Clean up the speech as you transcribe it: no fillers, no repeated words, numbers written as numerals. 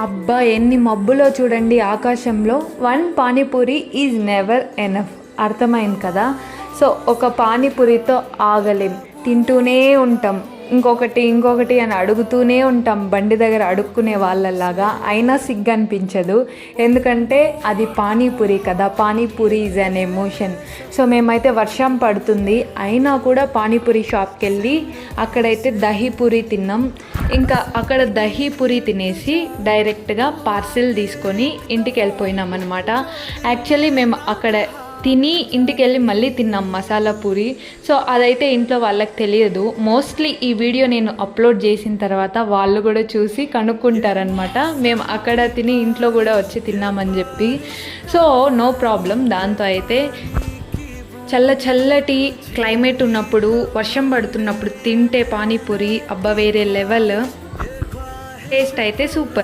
అబ్బా ఎన్ని మబ్బులో చూడండి ఆకాశంలో. One panipuri is never enough, అర్థమైంది కదా. సో ఒక పానీపూరితో ఆగలేం, తింటూనే ఉంటాం, ఇంకొకటి అని అడుగుతూనే ఉంటాం బండి దగ్గర అడుక్కునే వాళ్ళలాగా. అయినా సిగ్గు అనిపించదు, ఎందుకంటే అది పానీపూరి కదా. Panipuri is an emotion. So మేమైతే వర్షం పడుతుంది అయినా కూడా పానీపూరి షాప్కి వెళ్ళి అక్కడైతే దహీపూరి తిన్నాం. ఇంకా అక్కడ దహీపూరి తినేసి డైరెక్ట్గా పార్సిల్ తీసుకొని ఇంటికి వెళ్ళిపోయినాం అనమాట. యాక్చువల్లీ మేము అక్కడ తిని ఇంటికి వెళ్ళి మళ్ళీ తిన్నాం మసాలా పూరి. సో అదైతే ఇంట్లో వాళ్ళకి తెలియదు. మోస్ట్లీ ఈ వీడియో నేను అప్లోడ్ చేసిన తర్వాత వాళ్ళు కూడా చూసి కనుక్కుంటారనమాట, మేము అక్కడ తిని ఇంట్లో కూడా వచ్చి తిన్నామని చెప్పి. So no problem. దాంతో అయితే చల్లటి క్లైమేట్ ఉన్నప్పుడు, వర్షం పడుతున్నప్పుడు తింటే పానీపూరి అబ్బా వేరే లెవెల్. టేస్ట్ అయితే సూపర్.